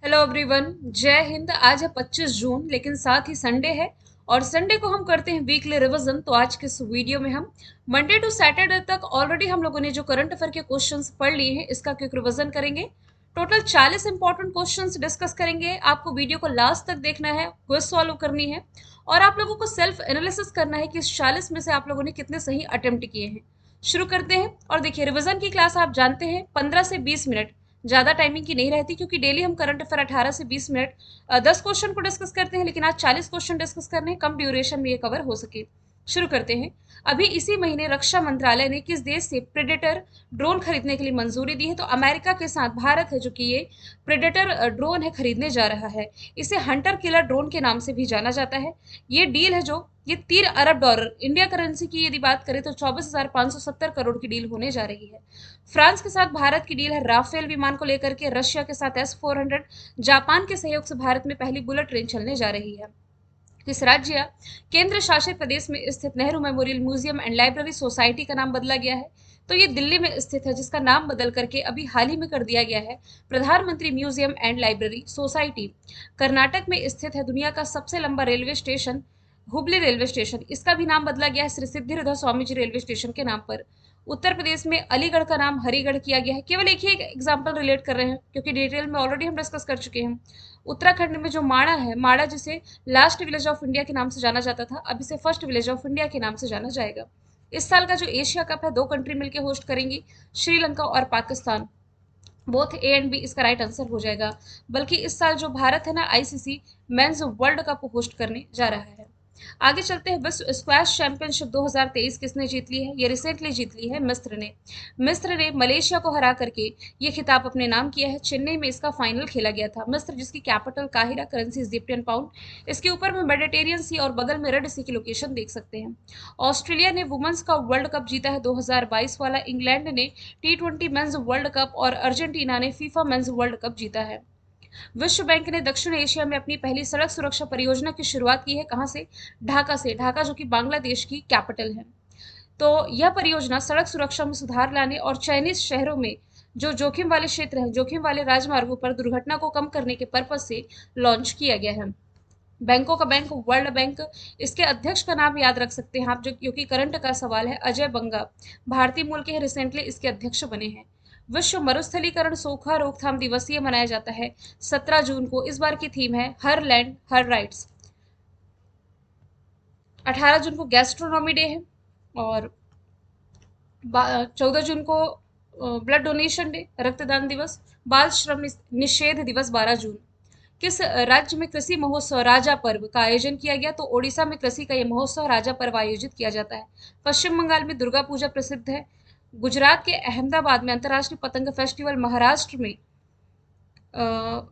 Hello everyone. जय हिंद। आज है 25 जून, लेकिन साथ ही संडे है और संडे को हम करते हैं वीकली रिवीजन। तो आज के इस वीडियो में हम मंडे टू सैटरडे तक ऑलरेडी हम लोगों ने जो करंट अफेयर के क्वेश्चंस पढ़ लिए हैं, इसका क्विक रिवीजन करेंगे। टोटल 40 इंपॉर्टेंट क्वेश्चंस डिस्कस करेंगे। आपको वीडियो को लास्ट तक देखना है, क्विज सॉल्व करनी है और आप लोगों को सेल्फ एनालिसिस करना है कि इस 40 में से आप लोगों ने कितने सही अटेम्प्ट किए हैं। शुरू करते हैं। और देखिए, रिवीजन की क्लास आप जानते हैं 15 से 20 मिनट, ज़्यादा टाइमिंग की नहीं रहती, क्योंकि डेली हम करंट अफेयर 18 से 20 मिनट 10 क्वेश्चन को डिस्कस करते हैं, लेकिन आज 40 क्वेश्चन डिस्कस करने हैं, कम ड्यूरेशन में ये कवर हो सके। शुरू करते हैं। अभी इसी महीने रक्षा मंत्रालय ने किस देश से प्रेडेटर ड्रोन खरीदने के लिए मंजूरी दी है? तो अमेरिका के साथ भारत है जो कि ये प्रेडेटर ड्रोन है खरीदने जा रहा है। इसे हंटर किलर ड्रोन के नाम से भी जाना जाता है। ये डील है जो ये $3 अरब, इंडिया करेंसी की यदि बात करें तो 24,570 करोड़ की डील होने जा रही है। फ्रांस के साथ भारत की डील है राफेल विमान को लेकर के। रशिया के साथ S-400। जापान के सहयोग से भारत में पहली बुलेट ट्रेन चलने जा रही है। किस राज्य या केंद्र शासित प्रदेश में स्थित Nehru memorial museum and library society का नाम बदला गया है? तो ये दिल्ली में स्थित है, जिसका नाम बदल करके अभी हाल ही में कर दिया गया है प्रधानमंत्री museum and library society. Karnataka में स्थित है दुनिया का सबसे लंबा railway station Hubli railway station, इसका भी नाम बदला गया है श्री सिद्धिविनायक स्वामी जी रेलवे स्टेशन के नाम पर। उत्तर प्रदेश में अलीगढ़ का नाम हरिगढ़ किया गया है। केवल एक ही एग्जाम्पल रिलेट कर रहे हैं, क्योंकि डिटेल में ऑलरेडी हम डिस्कस कर चुके हैं। उत्तराखंड में जो माणा है, माणा जिसे लास्ट विलेज ऑफ इंडिया के नाम से जाना जाता था, अब इसे फर्स्ट विलेज ऑफ इंडिया के नाम से जाना जाएगा। इस साल का जो एशिया कप है, 2 कंट्री मिलकर होस्ट करेंगी, श्रीलंका और Pakistan. Both A and B इसका राइट आंसर हो जाएगा। बल्कि इस साल जो भारत है ना, ICC men's world cup host करने जा रहा है। आगे चलते हैं। विश्व स्क्वैश चैंपियनशिप 2023 किसने जीत ली है? ये रिसेंटली जीत ली है मिस्र ने। मिस्र ने मलेशिया को हरा करके ये खिताब अपने नाम किया है। चेन्नई में इसका फाइनल खेला गया था। मिस्र जिसकी capital Cairo, currency Egyptian pound. इसके ऊपर में मेडिटेरियन सी और बगल में रेड सी की लोकेशन देख सकते हैं। ऑस्ट्रेलिया ने वुमेन्स का वर्ल्ड कप जीता है 2022 वाला। इंग्लैंड ने T20 मेंस वर्ल्ड कप और अर्जेंटीना ने फीफा मेंस वर्ल्ड कप जीता है। विश्व बैंक ने दक्षिण एशिया में अपनी पहली सड़क सुरक्षा परियोजना की शुरुआत की है। कहाँ से? ढाका से। ढाका जो कि बांग्लादेश की कैपिटल है। तो यह परियोजना सड़क सुरक्षा में सुधार लाने और चयनित शहरों में जो जोखिम वाले क्षेत्र हैं, जोखिम वाले राजमार्गों पर दुर्घटना को कम करने के पर्पज से लॉन्च किया गया है। बैंकों का बैंक वर्ल्ड बैंक, इसके अध्यक्ष का नाम याद रख सकते हैं आप, जो क्योंकि करंट का सवाल है। अजय बंगा भारतीय मूल के रिसेंटली इसके अध्यक्ष बने हैं। विश्व मरुस्थलीकरण सूखा रोकथाम दिवस ये मनाया जाता है 17 जून को। इस बार की थीम है हर लैंड हर राइट्स। 18 जून को गैस्ट्रोनॉमी डे है और 14 जून को ब्लड डोनेशन डे, रक्तदान दिवस। बाल श्रम निषेध दिवस 12 जून। किस राज्य में कृषि महोत्सव राजा पर्व का आयोजन किया गया? तो ओडिशा में कृषि का यह महोत्सव राजा पर्व आयोजित किया जाता है। पश्चिम बंगाल में दुर्गा पूजा प्रसिद्ध है। गुजरात के अहमदाबाद में अंतर्राष्ट्रीय पतंग फेस्टिवल। महाराष्ट्र में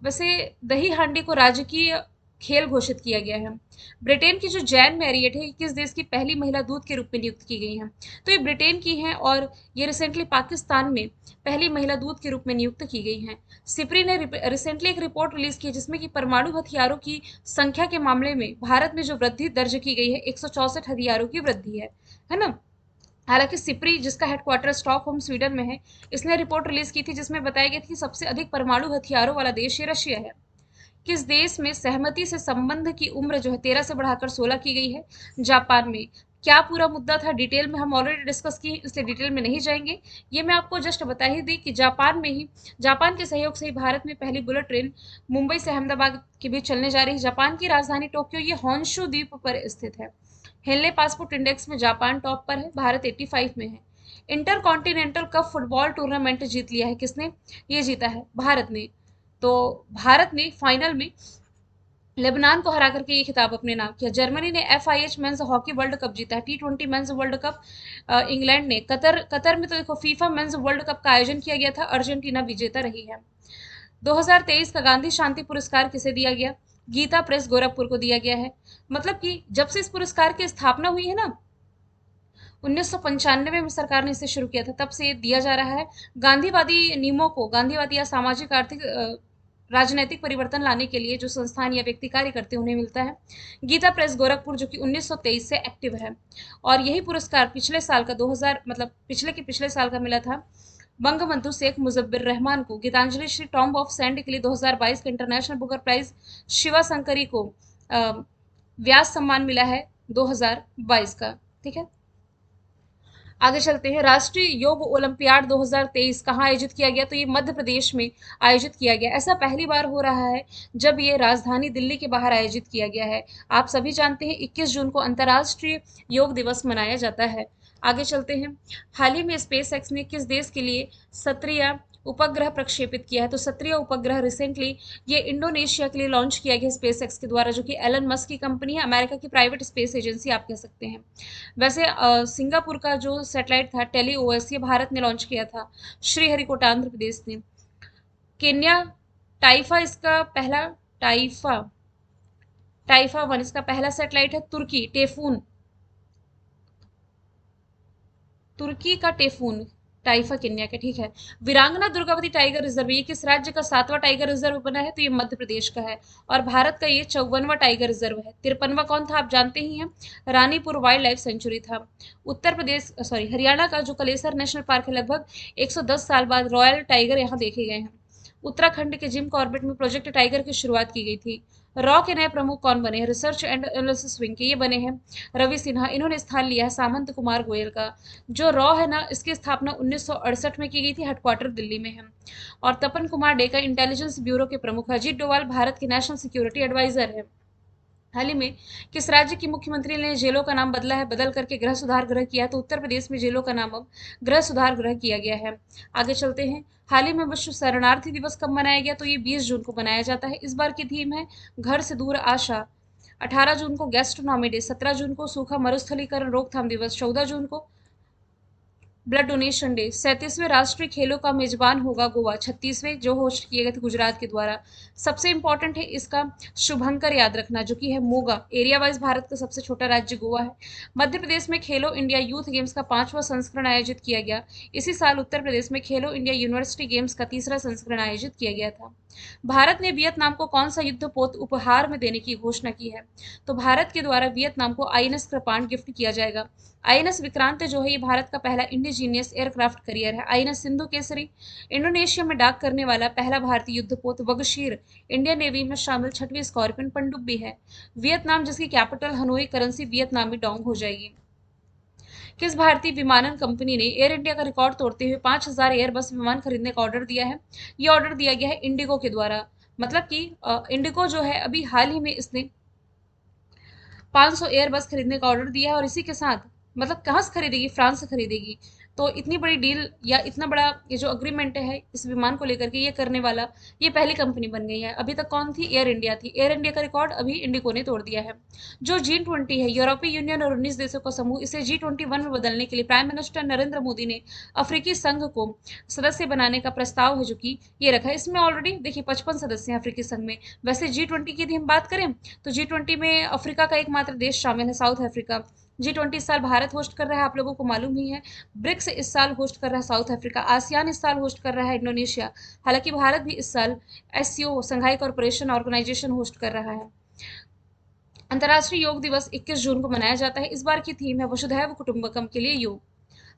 वैसे दही हांडी को राजकीय खेल घोषित किया गया है। ब्रिटेन की जो जैन मैरियट है, किस देश की पहली महिला दूत के रूप में नियुक्त की गई है? तो ये ब्रिटेन की हैं और ये रिसेंटली पाकिस्तान में पहली महिला दूत के रूप में नियुक्त की गई हैं। सिप्री ने रिसेंटली एक रिपोर्ट रिलीज की है, जिसमें कि परमाणु हथियारों की संख्या के मामले में भारत में जो वृद्धि दर्ज की गई है, 164 हथियारों की वृद्धि है ना। हालांकि सिप्री, जिसका हेडक्वार्टर स्टॉकहोम स्वीडन में है, इसने रिपोर्ट रिलीज की थी जिसमें बताया गया था कि सबसे अधिक परमाणु हथियारों वाला देश ये रशिया है। किस देश में सहमति से संबंध की उम्र जो है 13 से बढ़ाकर 16 की गई है? जापान में। क्या पूरा मुद्दा था डिटेल में हम ऑलरेडी डिस्कस किए, इसलिए डिटेल में नहीं जाएंगे। ये मैं आपको जस्ट बता ही दी कि जापान के सहयोग से ही भारत में पहली बुलेट ट्रेन मुंबई से अहमदाबाद के बीच चलने जा रही है। जापान की राजधानी टोक्यो ये होन्शु द्वीप पर स्थित है। हेनले पासपोर्ट इंडेक्स में जापान टॉप पर है, भारत 85 में है। Intercontinental cup football tournament जीत लिया है किसने? ये जीता है भारत ने। तो भारत ने फाइनल में लेबनान को हरा करके ये खिताब अपने नाम किया। जर्मनी ने FIH men's hockey world cup जीता है। T20 mains world cup England ने। कतर में तो देखो फीफा मेंस वर्ल्ड कप का आयोजन किया गया था, अर्जेंटीना विजेता रही है। 2023 का गांधी शांति पुरस्कार किसे दिया गया? गीता प्रेस गोरखपुर को दिया गया है। मतलब कि जब से इस पुरस्कार की स्थापना हुई है ना, 1995 में सरकार ने इसे शुरू किया था, तब से ये दिया जा रहा है। गांधीवादी नियमों को, गांधीवादी या सामाजिक आर्थिक राजनैतिक परिवर्तन लाने के लिए जो संस्थान या व्यक्ति कार्य करते हैं उन्हें मिलता है। गीता प्रेस गोरखपुर जो कि 1923 से एक्टिव है। और यही पुरस्कार पिछले साल का 2000 मतलब पिछले साल का मिला था बंगबंधु शेख मुजब्बिर रहमान को Geetanjali Shree tomb of sand के लिए 2022 का international Booker prize, Shiva Shankari को व्यास सम्मान मिला है 2022 का। ठीक है, आगे चलते हैं। राष्ट्रीय योग ओलंपियाड 2023 कहाँ आयोजित किया गया? तो ये मध्य प्रदेश में आयोजित किया गया। ऐसा पहली बार हो रहा है जब ये राजधानी दिल्ली के बाहर आयोजित किया गया है। आप सभी जानते हैं 21 जून को अंतर्राष्ट्रीय योग दिवस मनाया जाता है। आगे चलते हैं। हाल ही में स्पेस एक्स ने किस देश के लिए सत्रिया उपग्रह प्रक्षेपित किया है? तो सत्रिया उपग्रह रिसेंटली ये इंडोनेशिया के लिए लॉन्च किया गया स्पेस एक्स के द्वारा, जो कि एलन मस्क की कंपनी है, अमेरिका की प्राइवेट स्पेस एजेंसी आप कह सकते हैं। वैसे सिंगापुर का जो सैटेलाइट था टेली ओएस, ये भारत ने लॉन्च किया था, श्रीहरिकोटा आंध्र प्रदेश ने। केन्या टाइफा इसका पहला टाइफा टाइफा वन इसका पहला सैटेलाइट है। तुर्की टेफून, तुर्की का टेफून, टाइफा केन्या का। ठीक है। वीरांगना दुर्गावती टाइगर रिजर्व ये किस राज्य का 7वां टाइगर रिजर्व बना है? तो ये मध्य प्रदेश का है। और भारत का ये 54वां टाइगर रिजर्व है। 53वां कौन था आप जानते ही हैं, रानीपुर वाइल्ड लाइफ सेंचुरी था। उत्तर प्रदेश सॉरी हरियाणा का जो कलेसर नेशनल पार्क है, लगभग 110 साल बाद रॉयल टाइगर यहाँ देखे गए हैं। उत्तराखंड के जिम कॉर्बेट में प्रोजेक्ट टाइगर की शुरुआत की गई थी। रॉ के नए प्रमुख कौन बने हैं? रिसर्च एंड एनालिसिस विंग के ये बने हैं रवि सिन्हा। इन्होंने स्थान लिया है सामंत कुमार गोयल का। जो रॉ है ना, इसकी स्थापना 1968 में की गई थी, हेडक्वार्टर दिल्ली में है। और तपन कुमार डेका इंटेलिजेंस ब्यूरो के प्रमुख। अजीत डोवाल भारत के नेशनल सिक्योरिटी एडवाइजर है। हाल ही में किस राज्य की मुख्यमंत्री ने जेलों का नाम बदला है, बदल करके गृह सुधार गृह किया? तो उत्तर प्रदेश में जेलों का नाम अब गृह सुधार गृह किया गया है। आगे चलते हैं। हाल ही में विश्व शरणार्थी दिवस कब मनाया गया? तो ये 20 जून को मनाया जाता है। इस बार की थीम है घर से दूर आशा। 18 जून को गैस्ट्रोनॉमी डे, 17 जून को सूखा मरुस्थलीकरण रोकथाम दिवस, 14 जून को ब्लड डोनेशन डे। 37वें राष्ट्रीय खेलों का मेजबान होगा गोवा, 36वें जो होस्ट किए गए थे गुजरात के द्वारा। सबसे इंपॉर्टेंट है इसका शुभंकर याद रखना, जो कि है मोगा। एरिया वाइज भारत का सबसे छोटा राज्य गोवा है। मध्य प्रदेश में खेलो इंडिया यूथ गेम्स का 5वां संस्करण आयोजित किया गया। इसी साल उत्तर प्रदेश में खेलो इंडिया यूनिवर्सिटी गेम्स का 3रा संस्करण आयोजित किया गया था। भारत ने वियतनाम को कौन सा युद्ध पोत उपहार में देने की घोषणा की है? तो भारत के द्वारा वियतनाम को आईएनएस कृपाण गिफ्ट किया जाएगा। आईएनएस विक्रांत जो है ये भारत का पहला इंडिजीनियस एयरक्राफ्ट करियर है। आईएनएस सिंधु केसरी इंडोनेशिया में डाक करने वाला पहला भारतीय युद्धपोत वगशीर इंडियन नेवी में शामिल 6वीं स्कॉर्पियन पनडुब्बी है। वियतनाम जिसकी कैपिटल हनोई करेंसी वियतनामी डोंग हो जाएगी। किस भारतीय विमानन कंपनी ने एयर इंडिया का रिकॉर्ड तोड़ते हुए 5000 एयरबस विमान खरीदने का ऑर्डर दिया है? ये ऑर्डर दिया गया है इंडिगो के द्वारा। मतलब कि इंडिगो जो है अभी हाल ही में इसने 500 एयरबस खरीदने का ऑर्डर दिया है, और इसी के साथ मतलब कहाँ से खरीदेगी? फ्रांस से खरीदेगी। तो इतनी बड़ी डील या इतना बड़ा ये जो अग्रीमेंट है इस विमान को लेकर के ये करने वाला ये पहली कंपनी बन गई है। अभी तक कौन थी? एयर इंडिया थी। एयर इंडिया का रिकॉर्ड अभी इंडिगो ने तोड़ दिया है। जो G20 है, यूरोपीय यूनियन और 19 देशों का समूह, इसे G21 में बदलने के लिए प्राइम मिनिस्टर नरेंद्र मोदी ने अफ्रीकी संघ को सदस्य बनाने का प्रस्ताव है जो कि ये रखा है। इसमें ऑलरेडी देखिए 55 सदस्य हैं अफ्रीकी संघ में। वैसे G20 की यदि हम बात करें तो G20 में अफ्रीका का एकमात्र देश शामिल है, साउथ अफ्रीका। G20 इस साल भारत होस्ट कर रहा है, आप लोगों को मालूम ही है। ब्रिक्स इस साल होस्ट कर रहा है साउथ अफ्रीका। आसियान इस साल होस्ट कर रहा है इंडोनेशिया। हालांकि भारत भी इस साल SCO Shanghai corporation organization host कर रहा है। अंतर्राष्ट्रीय योग दिवस 21 जून को मनाया जाता है। इस बार की थीम है वसुधैव कुटुंबकम के लिए योग।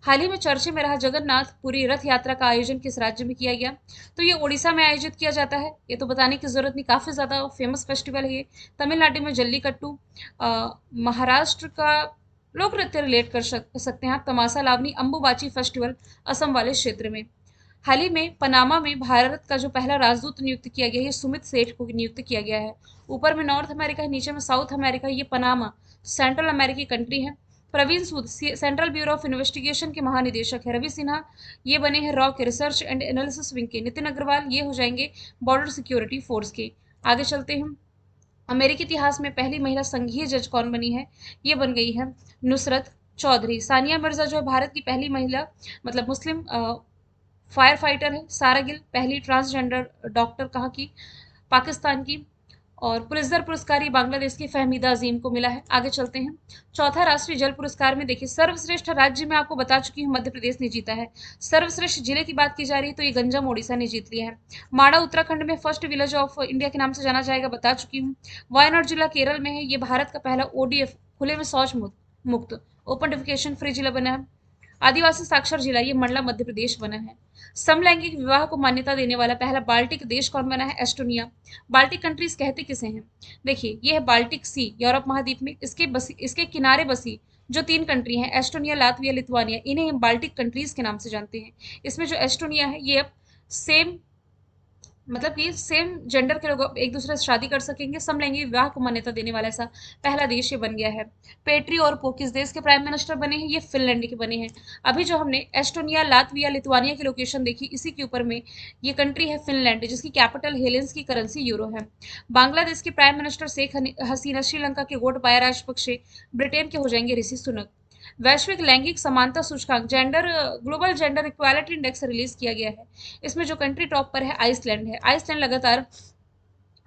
हाल ही में चर्चे में रहा जगन्नाथ पुरी रथ यात्रा का आयोजन किस राज्य में किया गया? तो ये ओडिशा में आयोजित किया जाता है। ये तो बताने की जरूरत नहीं, काफी ज्यादा फेमस फेस्टिवल है ये। तमिलनाडु में जल्लीकट्टू, महाराष्ट्र का लोक नृत्य रिलेट कर सकते हैं आप, तमाशा लावनी, अंबुबाची फेस्टिवल असम वाले क्षेत्र में। हाल ही में पनामा में भारत का जो पहला राजदूत नियुक्त किया गया है, सुमित सेठ को नियुक्त किया गया है। ऊपर में नॉर्थ अमेरिका है, नीचे में साउथ अमेरिका। ये पनामा सेंट्रल अमेरिकी कंट्री है। प्रवीण सूद सेंट्रल ब्यूरो ऑफ इन्वेस्टिगेशन के महानिदेशक है। रवि सिन्हा ये बने हैं रॉ के रिसर्च एंड एनालिसिस विंग के। नितिन अग्रवाल ये हो जाएंगे बॉर्डर सिक्योरिटी फोर्स के। आगे चलते हैं। अमेरिकी इतिहास में पहली महिला संघीय जज कौन बनी है? ये बन गई है नुसरत चौधरी। सानिया मिर्जा जो है भारत की पहली महिला मतलब मुस्लिम फायर फाइटर है। सारा गिल पहली ट्रांसजेंडर डॉक्टर कहाँ की? पाकिस्तान की। और पुलित्जर पुरस्कार ये बांग्लादेश की फहमीदा अजीम को मिला है। आगे चलते हैं। चौथा राष्ट्रीय जल पुरस्कार में देखिए सर्वश्रेष्ठ राज्य में आपको बता चुकी हूँ मध्य प्रदेश ने जीता है। सर्वश्रेष्ठ जिले की बात की जा रही है तो ये गंजम ओडिशा ने जीत लिया है। माड़ा उत्तराखंड में फर्स्ट विलेज ऑफ इंडिया के नाम से जाना जाएगा, बता चुकी हूँ। वायनाड जिला केरल में है। ये भारत का पहला ओडीएफ खुले में शौच मुक्त ओपन डिफिकेशन फ्री जिला बना है। आदिवासी साक्षर जिला ये मंडला मध्य प्रदेश बना है। समलैंगिक विवाह को मान्यता देने वाला पहला बाल्टिक देश कौन बना है? एस्टोनिया। बाल्टिक कंट्रीज कहते किसे हैं? देखिए ये है बाल्टिक सी, यूरोप महाद्वीप में इसके किनारे बसी जो 3 कंट्री हैं, एस्टोनिया, लातविया, लिथुआनिया, इन्हें हम बाल्टिक कंट्रीज के नाम से जानते हैं। इसमें जो एस्टोनिया है ये अब सेम मतलब कि सेम जेंडर के लोग एक दूसरे से शादी कर सकेंगे, समलैंगिक विवाह को मान्यता देने वाला ऐसा पहला देश ये बन गया है। पेट्री और पो किस देश के प्राइम मिनिस्टर बने हैं? ये फिनलैंड के बने हैं। अभी जो हमने एस्टोनिया, लातविया, लिथुआनिया की लोकेशन देखी, इसी के ऊपर में ये कंट्री है फिनलैंड, जिसकी कैपिटल हेलेंस की करेंसी यूरो है। बांग्लादेश की प्राइम मिनिस्टर शेख हसीना, श्रीलंका के गोटबाया राजपक्षे, ब्रिटेन के हो जाएंगे ऋषि सुनक। वैश्विक लैंगिक समानता सूचकांक global gender equality index release किया गया है। इसमें जो कंट्री टॉप पर है आइसलैंड है। आइसलैंड लगातार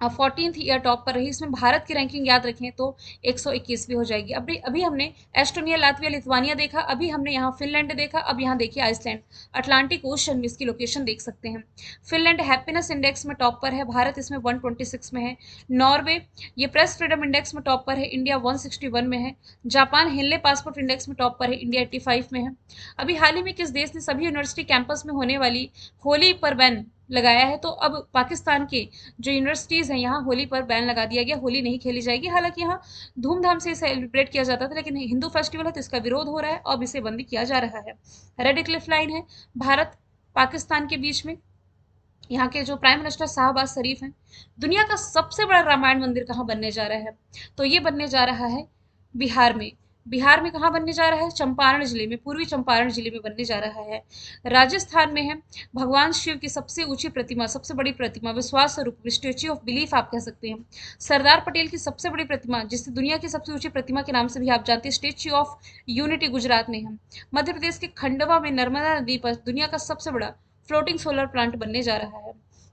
14th ईयर टॉप पर रही। इसमें भारत की रैंकिंग याद रखें तो 121वीं हो जाएगी। अभी अभी हमने एस्टोनिया, लातविया, लिथुआनिया देखा, अभी हमने यहाँ फिनलैंड देखा, अब यहाँ देखिए आइसलैंड। अटलांटिक ओशन में इसकी लोकेशन देख सकते हैं। फिनलैंड हैप्पीनेस इंडेक्स में टॉप पर है, भारत इसमें 126 में है। नॉर्वे ये प्रेस फ्रीडम इंडेक्स में टॉप पर है, इंडिया 161 में है। जापान हिनले पासपोर्ट इंडेक्स में टॉप पर है, इंडिया 85 में है। अभी हाल ही में किस देश ने सभी यूनिवर्सिटी कैंपस में होने वाली होली पर बैन लगाया है? तो अब पाकिस्तान के जो यूनिवर्सिटीज हैं यहाँ होली पर बैन लगा दिया गया, होली नहीं खेली जाएगी। हालांकि यहाँ धूमधाम से सेलिब्रेट किया जाता था, लेकिन हिंदू फेस्टिवल है तो इसका विरोध हो रहा है, अब इसे बंद किया जा रहा है। रेड क्लिफ लाइन है भारत पाकिस्तान के बीच में। यहाँ के जो प्राइम मिनिस्टर शाहबाज शरीफ हैं। दुनिया का सबसे बड़ा रामायण मंदिर कहाँ बनने जा रहा है? तो ये बनने जा रहा है बिहार में। बिहार में कहाँ बनने जा रहा है? चंपारण जिले में, पूर्वी चंपारण जिले में बनने जा रहा है। राजस्थान में है भगवान शिव की सबसे ऊंची प्रतिमा, सबसे बड़ी प्रतिमा, विश्वास स्वरूप, स्टेच्यू ऑफ बिलीफ आप कह सकते हैं। सरदार पटेल की सबसे बड़ी प्रतिमा, जिसे दुनिया की सबसे ऊंची प्रतिमा के नाम से भी आप जानते हैं, स्टेच्यू ऑफ यूनिटी गुजरात में है। मध्य प्रदेश के खंडवा में नर्मदा नदी पर दुनिया का सबसे बड़ा फ्लोटिंग सोलर प्लांट बनने जा रहा है।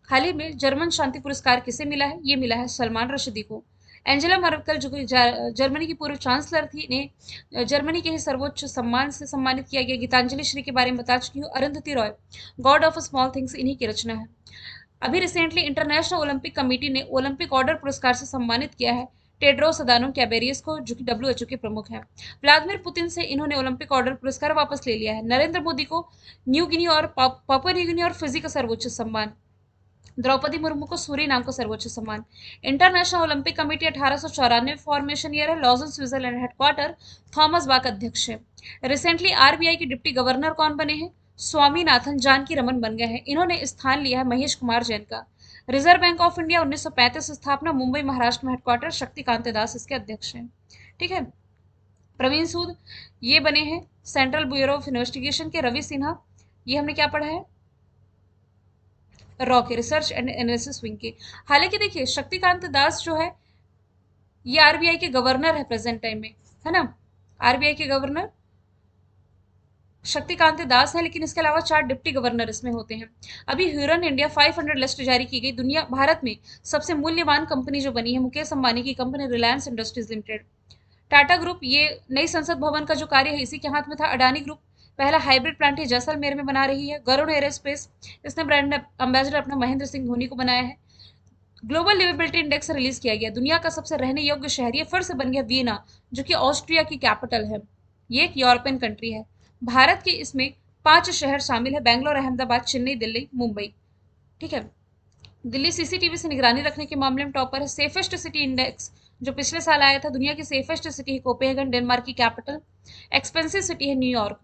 हाल ही में जर्मन शांति पुरस्कार किसे मिला है? ये मिला है सलमान रशीदी को। एंजेला मर्केल जो कि जर्मनी की पूर्व चांसलर थी, ने जर्मनी के ही सर्वोच्च सम्मान से सम्मानित किया गया। गीतांजलि श्री के बारे में बता चुकी हूँ। Arundhati Roy, God of small things, इन्हीं की रचना है। अभी रिसेंटली इंटरनेशनल ओलंपिक कमेटी ने ओलंपिक ऑर्डर पुरस्कार से सम्मानित किया है टेड्रोस अदानो कैबेरियस को, जो कि डब्ल्यूएचओ के प्रमुख हैं। व्लादिमीर पुतिन से इन्होंने ओलंपिक ऑर्डर पुरस्कार वापस ले लिया है। नरेंद्र मोदी को न्यू गिनी और पापुआ न्यू गिनी और फिजी का सर्वोच्च सम्मान। द्रौपदी मुर्मू को सूरी नाम का सर्वोच्च सम्मान। International Olympic committee 1894 formation year है। Lausanne Switzerland headquarter, Thomas Bach अध्यक्ष है। रिसेंटली आरबीआई के डिप्टी गवर्नर कौन बने हैं? स्वामीनाथन जानकी रमन बन गए हैं। इन्होंने स्थान लिया है महेश कुमार जैन का। रिजर्व बैंक ऑफ इंडिया 1935 स्थापना, मुंबई महाराष्ट्र में हेडक्वार्टर, शक्तिकांत दास इसके अध्यक्ष हैं। ठीक है। प्रवीण सूद ये बने हैं सेंट्रल ब्यूरो ऑफ इन्वेस्टिगेशन के। रवि सिन्हा ये हमने क्या पढ़ा है? रॉ के रिसर्च एंड एनालिसिस विंग के। हालांकि देखिए शक्तिकांत दास जो है ये आरबीआई के गवर्नर है प्रेजेंट टाइम में, है ना। आरबीआई के गवर्नर शक्तिकांत दास है, लेकिन इसके अलावा 4 डिप्टी गवर्नर इसमें होते हैं। अभी ह्यूरन इंडिया 500 लिस्ट जारी की गई। दुनिया भारत में सबसे मूल्यवान कंपनी जो बनी है मुकेश अंबानी की company Reliance industries limited. Tata group ये नई संसद भवन का जो कार्य है इसी के हाथ में था। अडानी ग्रुप पहला हाइब्रिड प्लांट जैसलमेर में बना रही है। गरुड़ एरोस्पेस इसने ब्रांड एम्बेसडर अपना महेंद्र सिंह धोनी को बनाया है। ग्लोबल लिवेबिलिटी इंडेक्स रिलीज किया गया। दुनिया का सबसे रहने योग्य शहर ये फिर से बन गया वियना, जो कि ऑस्ट्रिया की कैपिटल है। ये एक यूरोपियन कंट्री है। भारत के इसमें 5 शहर शामिल है, बेंगलोर, अहमदाबाद, चेन्नई, दिल्ली, मुंबई। ठीक है। दिल्ली सीसीटीवी से निगरानी रखने के मामले में टॉपर है। सेफेस्ट सिटी इंडेक्स जो पिछले साल आया था, दुनिया की सेफेस्ट सिटी है कोपेनहेगन, डेनमार्क की कैपिटल। एक्सपेंसिव सिटी है न्यूयॉर्क,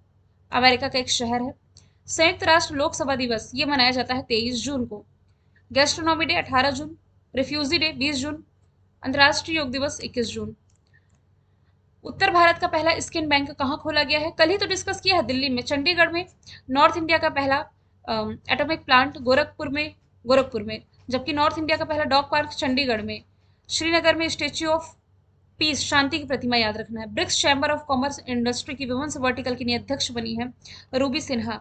अमेरिका का एक शहर है। संयुक्त राष्ट्र लोकसभा दिवस ये मनाया जाता है 23 जून को। गैस्ट्रोनॉमी डे 18 जून, रिफ्यूजी डे 20 जून, अंतर्राष्ट्रीय योग दिवस 21 जून। उत्तर भारत का पहला स्किन बैंक कहाँ खोला गया है? कल ही तो डिस्कस किया है, दिल्ली में, चंडीगढ़ में। नॉर्थ इंडिया का पहला एटॉमिक प्लांट गोरखपुर में, जबकि नॉर्थ इंडिया का पहला डॉग पार्क चंडीगढ़ में। श्रीनगर में स्टेच्यू ऑफ पीस, शांति की प्रतिमा याद रखना है। BRICS chamber of commerce industry की वुमेन्स वर्टिकल की नई अध्यक्ष बनी है रूबी सिन्हा।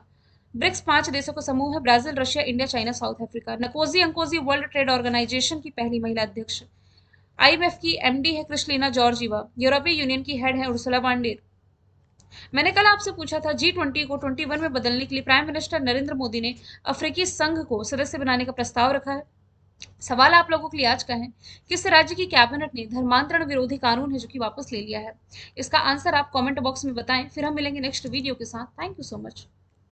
ब्रिक्स 5 देशों का समूह है, Brazil, Russia, India, China, South Africa. Ngozi अंकोजी वर्ल्ड ट्रेड ऑर्गेनाइजेशन की पहली महिला अध्यक्ष। आईएमएफ की एमडी है क्रिस्टलिना जॉर्जीवा। यूरोपीय यूनियन की हेड है उर्सुला वांडेर। मैंने कल आपसे पूछा था G20 को 21 में बदलने के लिए प्राइम मिनिस्टर नरेंद्र मोदी ने अफ्रीकी संघ को सदस्य बनाने का प्रस्ताव रखा है। सवाल आप लोगों के लिए आज का है, किस राज्य की कैबिनेट ने धर्मांतरण विरोधी कानून है जो कि वापस ले लिया है? इसका आंसर आप कमेंट बॉक्स में बताएं। फिर हम मिलेंगे नेक्स्ट वीडियो के साथ। Thank you so much.